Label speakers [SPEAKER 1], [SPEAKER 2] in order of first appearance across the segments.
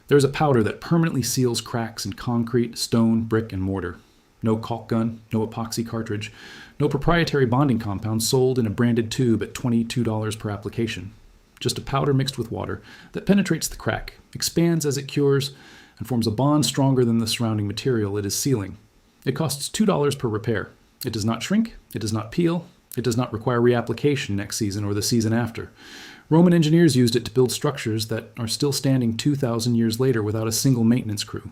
[SPEAKER 1] There is a powder that permanently seals cracks in concrete, stone, brick, and mortar. No caulk gun, no epoxy cartridge, no proprietary bonding compound sold in a branded tube at $22 per application. Just a powder mixed with water that penetrates the crack, expands as it cures, and forms a bond stronger than the surrounding material it is sealing. It costs $2 per repair. It does not shrink, it does not peel, it does not require reapplication next season or the season after. Roman engineers used it to build structures that are still standing 2,000 years later without a single maintenance crew.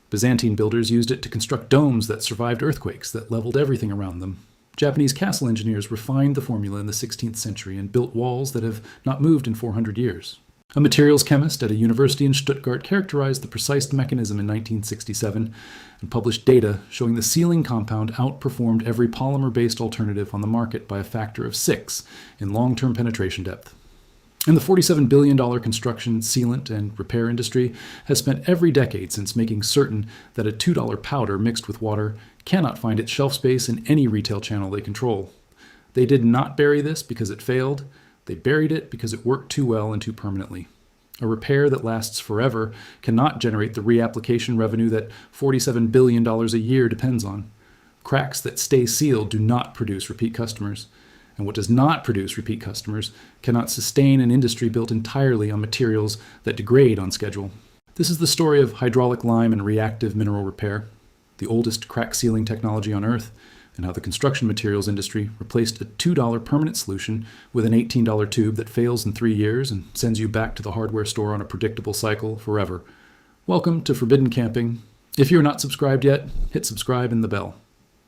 [SPEAKER 1] Byzantine builders used it to construct domes that survived earthquakes that leveled everything around them. Japanese castle engineers refined the formula in the 16th century and built walls that have not moved in 400 years. A materials chemist at a university in Stuttgart characterized the precise mechanism in 1967 and published data showing the sealing compound outperformed every polymer-based alternative on the market by a factor of 6 in long-term penetration depth. And the $47 billion construction, sealant, and repair industry has spent every decade since making certain that a $2 powder mixed with water cannot find its shelf space in any retail channel they control. They did not bury this because it failed. They buried it because it worked too well and too permanently. A repair that lasts forever cannot generate the reapplication revenue that $47 billion a year depends on. Cracks that stay sealed do not produce repeat customers. And what does not produce repeat customers cannot sustain an industry built entirely on materials that degrade on schedule. This is the story of hydraulic lime and reactive mineral repair, the oldest crack sealing technology on Earth, and how the construction materials industry replaced a $2 permanent solution with an $18 tube that fails in 3 years and sends you back to the hardware store on a predictable cycle forever. Welcome to Forbidden Camping. If you're not subscribed yet, hit subscribe and the bell.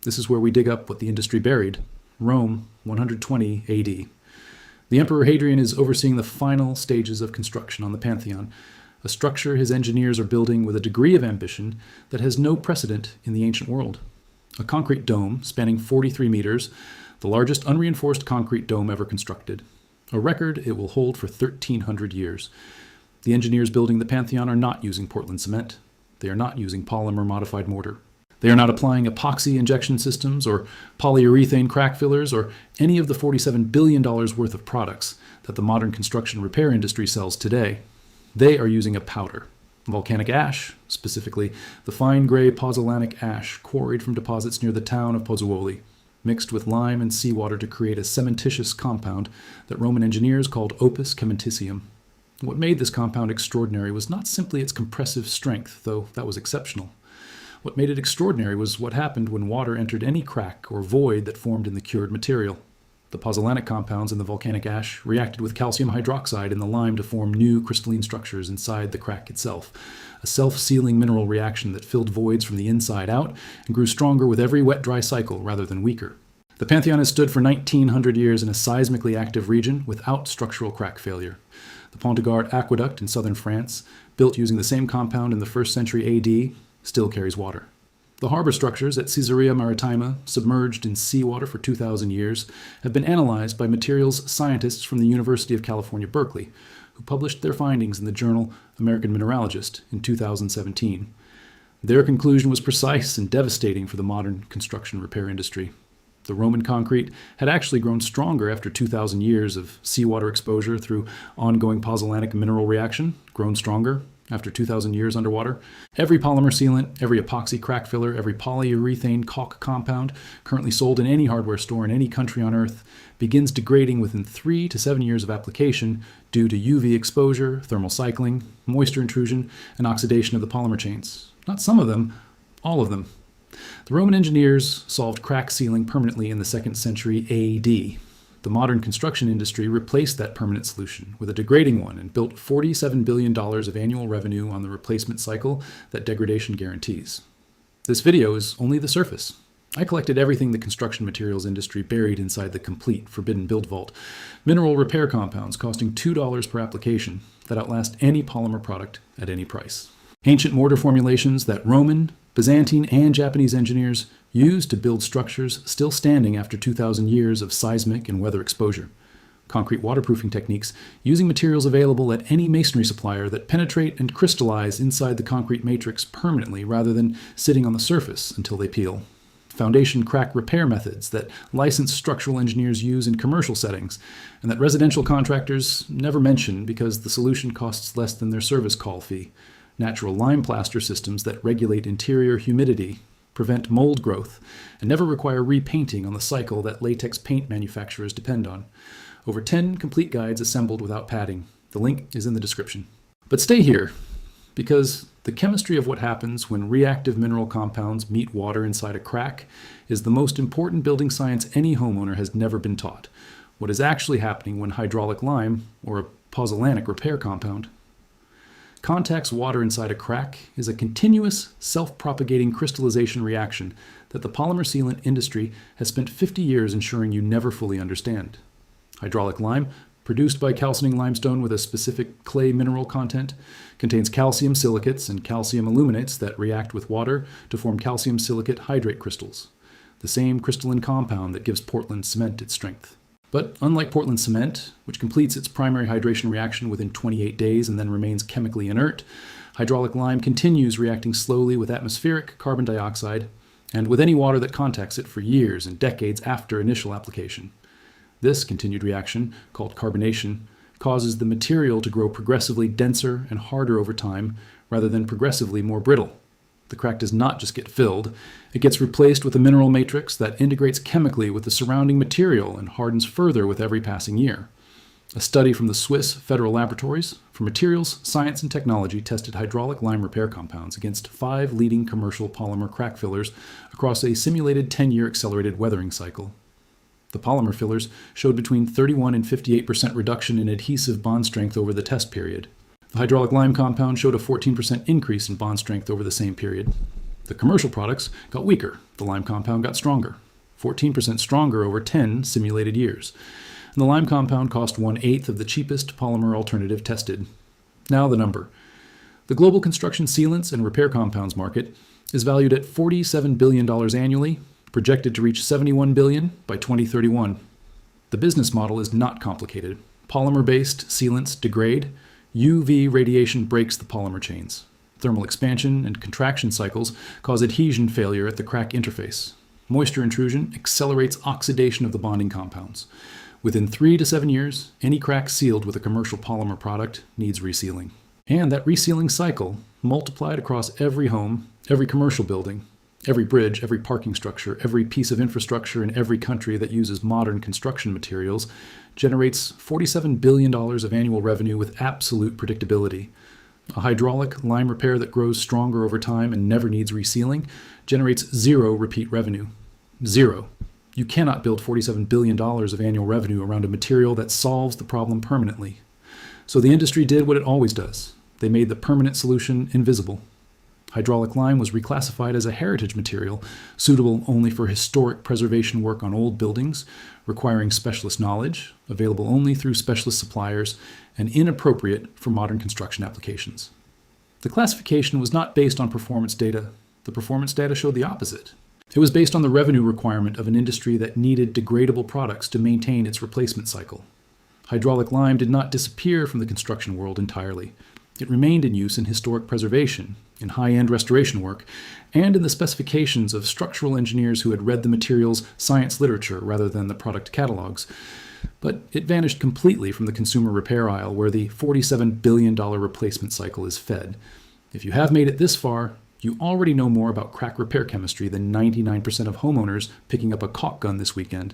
[SPEAKER 1] This is where we dig up what the industry buried. Rome, 120 AD. The Emperor Hadrian is overseeing the final stages of construction on the Pantheon, a structure his engineers are building with a degree of ambition that has no precedent in the ancient world. A concrete dome spanning 43 meters, the largest unreinforced concrete dome ever constructed. A record it will hold for 1,300 years. The engineers building the Pantheon are not using Portland cement. They are not using polymer-modified mortar. They are not applying epoxy injection systems or polyurethane crack fillers or any of the $47 billion worth of products that the modern construction repair industry sells today. They are using a powder, volcanic ash, specifically the fine gray pozzolanic ash quarried from deposits near the town of Pozzuoli, mixed with lime and seawater to create a cementitious compound that Roman engineers called opus cementitium. What made this compound extraordinary was not simply its compressive strength, though that was exceptional. What made it extraordinary was what happened when water entered any crack or void that formed in the cured material. The pozzolanic compounds in the volcanic ash reacted with calcium hydroxide in the lime to form new crystalline structures inside the crack itself, a self-sealing mineral reaction that filled voids from the inside out and grew stronger with every wet-dry cycle rather than weaker. The Pantheon has stood for 1,900 years in a seismically active region without structural crack failure. The Pont de Gard aqueduct in southern France, built using the same compound in the 1st century AD, still carries water. The harbor structures at Caesarea Maritima, submerged in seawater for 2,000 years, have been analyzed by materials scientists from the University of California, Berkeley, who published their findings in the journal American Mineralogist in 2017. Their conclusion was precise and devastating for the modern construction repair industry. The Roman concrete had actually grown stronger after 2,000 years of seawater exposure through ongoing pozzolanic mineral reaction, grown stronger after 2,000 years underwater. Every polymer sealant, every epoxy crack filler, every polyurethane caulk compound currently sold in any hardware store in any country on Earth begins degrading within 3 to 7 years of application due to UV exposure, thermal cycling, moisture intrusion, and oxidation of the polymer chains. Not some of them, all of them. The Roman engineers solved crack sealing permanently in the 2nd century AD. The modern construction industry replaced that permanent solution with a degrading one and built $47 billion of annual revenue on the replacement cycle that degradation guarantees. This video is only the surface. I collected everything the construction materials industry buried inside the complete Forbidden Build Vault. Mineral repair compounds costing $2 per application that outlast any polymer product at any price. Ancient mortar formulations that Roman, Byzantine, and Japanese engineers used to build structures still standing after 2,000 years of seismic and weather exposure. Concrete waterproofing techniques using materials available at any masonry supplier that penetrate and crystallize inside the concrete matrix permanently rather than sitting on the surface until they peel. Foundation crack repair methods that licensed structural engineers use in commercial settings and that residential contractors never mention because the solution costs less than their service call fee. natural lime plaster systems that regulate interior humidity, prevent mold growth, and never require repainting on the cycle that latex paint manufacturers depend on. Over 10 complete guides assembled without padding. The link is in the description. But stay here, because the chemistry of what happens when reactive mineral compounds meet water inside a crack is the most important building science any homeowner has never been taught. What is actually happening when hydraulic lime, or a pozzolanic repair compound, contacts water inside a crack is a continuous, self-propagating crystallization reaction that the polymer sealant industry has spent 50 years ensuring you never fully understand. Hydraulic lime, produced by calcining limestone with a specific clay mineral content, contains calcium silicates and calcium aluminates that react with water to form calcium silicate hydrate crystals, the same crystalline compound that gives Portland cement its strength. But unlike Portland cement, which completes its primary hydration reaction within 28 days and then remains chemically inert, hydraulic lime continues reacting slowly with atmospheric carbon dioxide and with any water that contacts it for years and decades after initial application. This continued reaction, called carbonation, causes the material to grow progressively denser and harder over time rather than progressively more brittle. The crack does not just get filled, it gets replaced with a mineral matrix that integrates chemically with the surrounding material and hardens further with every passing year. A study from the Swiss Federal Laboratories for Materials, Science and Technology tested hydraulic lime repair compounds against 5 leading commercial polymer crack fillers across a simulated 10-year accelerated weathering cycle. The polymer fillers showed between 31 and 58% reduction in adhesive bond strength over the test period. The hydraulic lime compound showed a 14% increase in bond strength over the same period. The commercial products got weaker. The lime compound got stronger, 14% stronger over 10 simulated years. And the lime compound cost 1/8 of the cheapest polymer alternative tested. Now the number. The global construction sealants and repair compounds market is valued at $47 billion annually, projected to reach $71 billion by 2031. The business model is not complicated. Polymer-based sealants degrade. UV radiation breaks the polymer chains. Thermal expansion and contraction cycles cause adhesion failure at the crack interface. Moisture intrusion accelerates oxidation of the bonding compounds. Within 3 to 7 years, any crack sealed with a commercial polymer product needs resealing. And that resealing cycle, multiplied across every home, every commercial building, every bridge, every parking structure, every piece of infrastructure in every country that uses modern construction materials, generates $47 billion of annual revenue with absolute predictability. A hydraulic lime repair that grows stronger over time and never needs resealing generates 0 repeat revenue. 0. You cannot build $47 billion of annual revenue around a material that solves the problem permanently. So the industry did what it always does. They made the permanent solution invisible. Hydraulic lime was reclassified as a heritage material, suitable only for historic preservation work on old buildings, requiring specialist knowledge, available only through specialist suppliers, and inappropriate for modern construction applications. The classification was not based on performance data. The performance data showed the opposite. It was based on the revenue requirement of an industry that needed degradable products to maintain its replacement cycle. Hydraulic lime did not disappear from the construction world entirely. It remained in use in historic preservation, in high-end restoration work, and in the specifications of structural engineers who had read the material's science literature rather than the product catalogs. But it vanished completely from the consumer repair aisle where the $47 billion replacement cycle is fed. If you have made it this far, you already know more about crack repair chemistry than 99% of homeowners picking up a caulk gun this weekend.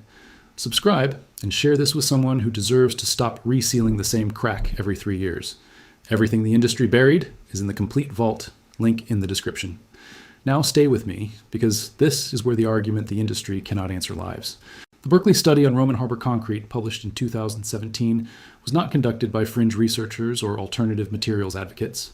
[SPEAKER 1] Subscribe and share this with someone who deserves to stop resealing the same crack every 3 years. Everything the industry buried is in the complete vault, link in the description. Now stay with me, because this is where the argument the industry cannot answer lives. The Berkeley study on Roman Harbor concrete, published in 2017, was not conducted by fringe researchers or alternative materials advocates.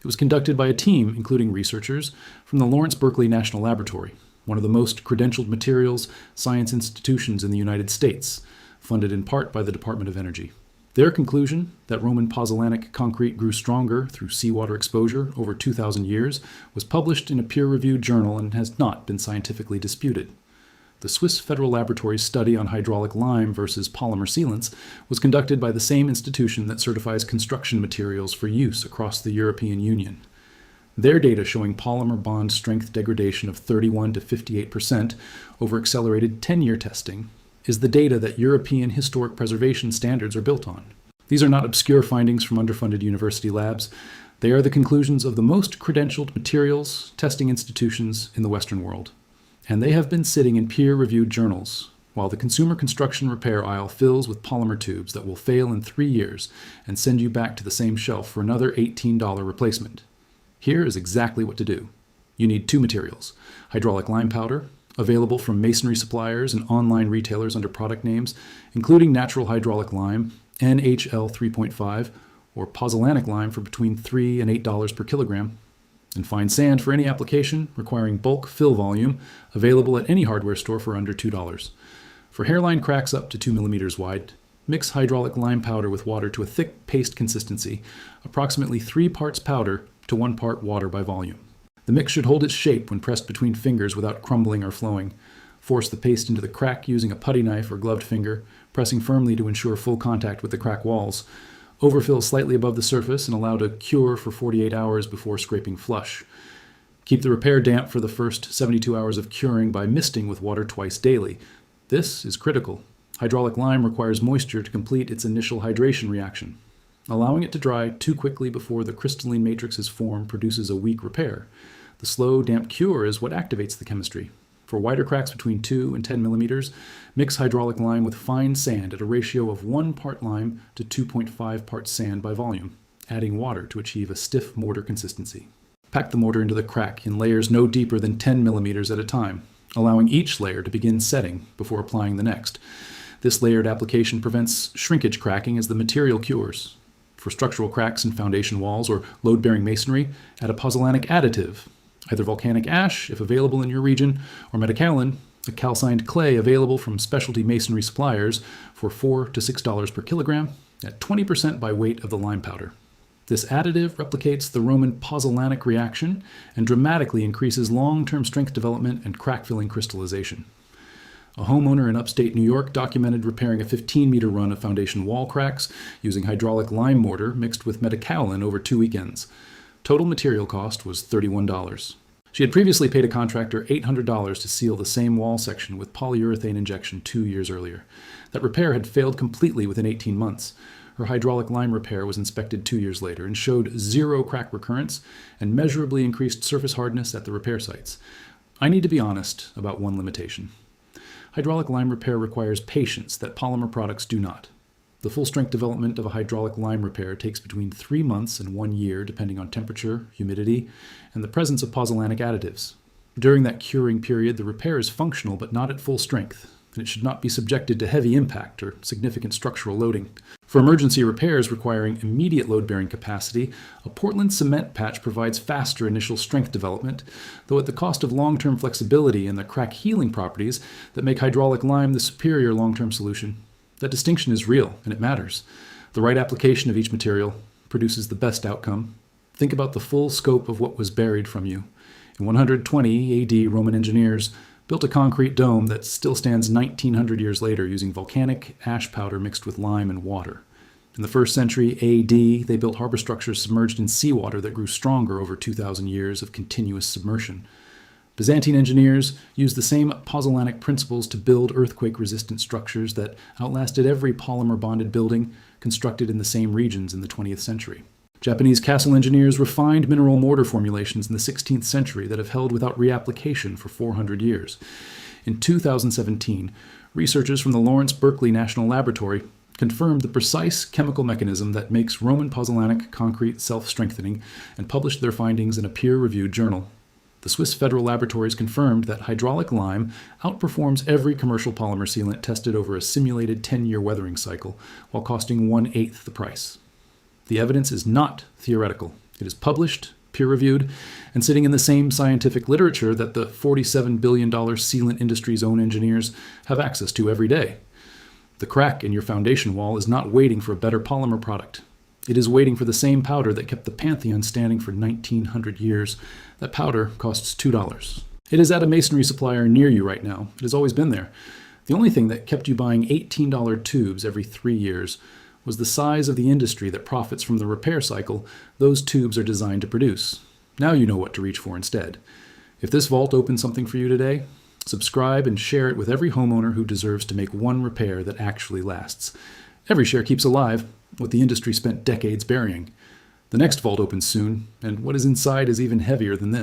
[SPEAKER 1] It was conducted by a team including researchers from the Lawrence Berkeley National Laboratory, one of the most credentialed materials science institutions in the United States, funded in part by the Department of Energy. Their conclusion that Roman pozzolanic concrete grew stronger through seawater exposure over 2,000 years was published in a peer-reviewed journal and has not been scientifically disputed. The Swiss Federal Laboratory's study on hydraulic lime versus polymer sealants was conducted by the same institution that certifies construction materials for use across the European Union. Their data showing polymer bond strength degradation of 31 to 58% over accelerated 10-year testing is the data that European historic preservation standards are built on. These are not obscure findings from underfunded university labs. They are the conclusions of the most credentialed materials testing institutions in the Western world, and they have been sitting in peer-reviewed journals, while the consumer construction repair aisle fills with polymer tubes that will fail in 3 years and send you back to the same shelf for another $18 replacement. Here is exactly what to do. You need 2 materials: hydraulic lime powder, available from masonry suppliers and online retailers under product names, including natural hydraulic lime, NHL 3.5, or pozzolanic lime for between $3 and $8 per kilogram, and fine sand for any application requiring bulk fill volume, available at any hardware store for under $2. For hairline cracks up to 2 millimeters wide, mix hydraulic lime powder with water to a thick paste consistency, approximately 3 parts powder to 1 part water by volume. The mix should hold its shape when pressed between fingers without crumbling or flowing. Force the paste into the crack using a putty knife or gloved finger, pressing firmly to ensure full contact with the crack walls. Overfill slightly above the surface and allow to cure for 48 hours before scraping flush. Keep the repair damp for the first 72 hours of curing by misting with water twice daily. This is critical. Hydraulic lime requires moisture to complete its initial hydration reaction. Allowing it to dry too quickly before the crystalline matrixes form produces a weak repair. The slow, damp cure is what activates the chemistry. For wider cracks between 2 and 10 millimeters, mix hydraulic lime with fine sand at a ratio of 1 part lime to 2.5 parts sand by volume, adding water to achieve a stiff mortar consistency. Pack the mortar into the crack in layers no deeper than 10 millimeters at a time, allowing each layer to begin setting before applying the next. This layered application prevents shrinkage cracking as the material cures. For structural cracks in foundation walls or load-bearing masonry, add a pozzolanic additive, either volcanic ash, if available in your region, or metakaolin, a calcined clay available from specialty masonry suppliers for $4 to $6 per kilogram, at 20% by weight of the lime powder. This additive replicates the Roman pozzolanic reaction and dramatically increases long-term strength development and crack-filling crystallization. A homeowner in upstate New York documented repairing a 15-meter run of foundation wall cracks using hydraulic lime mortar mixed with metakaolin over 2 weekends. Total material cost was $31. She had previously paid a contractor $800 to seal the same wall section with polyurethane injection 2 years earlier. That repair had failed completely within 18 months. Her hydraulic lime repair was inspected 2 years later and showed 0 crack recurrence and measurably increased surface hardness at the repair sites. I need to be honest about one limitation. Hydraulic lime repair requires patience that polymer products do not. The full-strength development of a hydraulic lime repair takes between 3 months and 1 year, depending on temperature, humidity, and the presence of pozzolanic additives. During that curing period, the repair is functional but not at full strength, and it should not be subjected to heavy impact or significant structural loading. For emergency repairs requiring immediate load-bearing capacity, a Portland cement patch provides faster initial strength development, though at the cost of long-term flexibility and the crack healing properties that make hydraulic lime the superior long-term solution. That distinction is real, and it matters. The right application of each material produces the best outcome. Think about the full scope of what was buried from you. In 120 AD, Roman engineers built a concrete dome that still stands 1900 years later using volcanic ash powder mixed with lime and water. In the 1st century AD, they built harbor structures submerged in seawater that grew stronger over 2,000 years of continuous submersion. Byzantine engineers used the same pozzolanic principles to build earthquake-resistant structures that outlasted every polymer-bonded building constructed in the same regions in the 20th century. Japanese castle engineers refined mineral mortar formulations in the 16th century that have held without reapplication for 400 years. In 2017, researchers from the Lawrence Berkeley National Laboratory confirmed the precise chemical mechanism that makes Roman pozzolanic concrete self-strengthening and published their findings in a peer-reviewed journal. The Swiss Federal Laboratories confirmed that hydraulic lime outperforms every commercial polymer sealant tested over a simulated 10-year weathering cycle, while costing 1/8 the price. The evidence is not theoretical. It is published, peer-reviewed, and sitting in the same scientific literature that the $47 billion sealant industry's own engineers have access to every day. The crack in your foundation wall is not waiting for a better polymer product. It is waiting for the same powder that kept the Pantheon standing for 1,900 years. That powder costs $2. It is at a masonry supplier near you right now. It has always been there. The only thing that kept you buying $18 tubes every 3 years was the size of the industry that profits from the repair cycle those tubes are designed to produce. Now you know what to reach for instead. If this vault opened something for you today, subscribe and share it with every homeowner who deserves to make one repair that actually lasts. Every share keeps alive what the industry spent decades burying. The next vault opens soon, and what is inside is even heavier than this.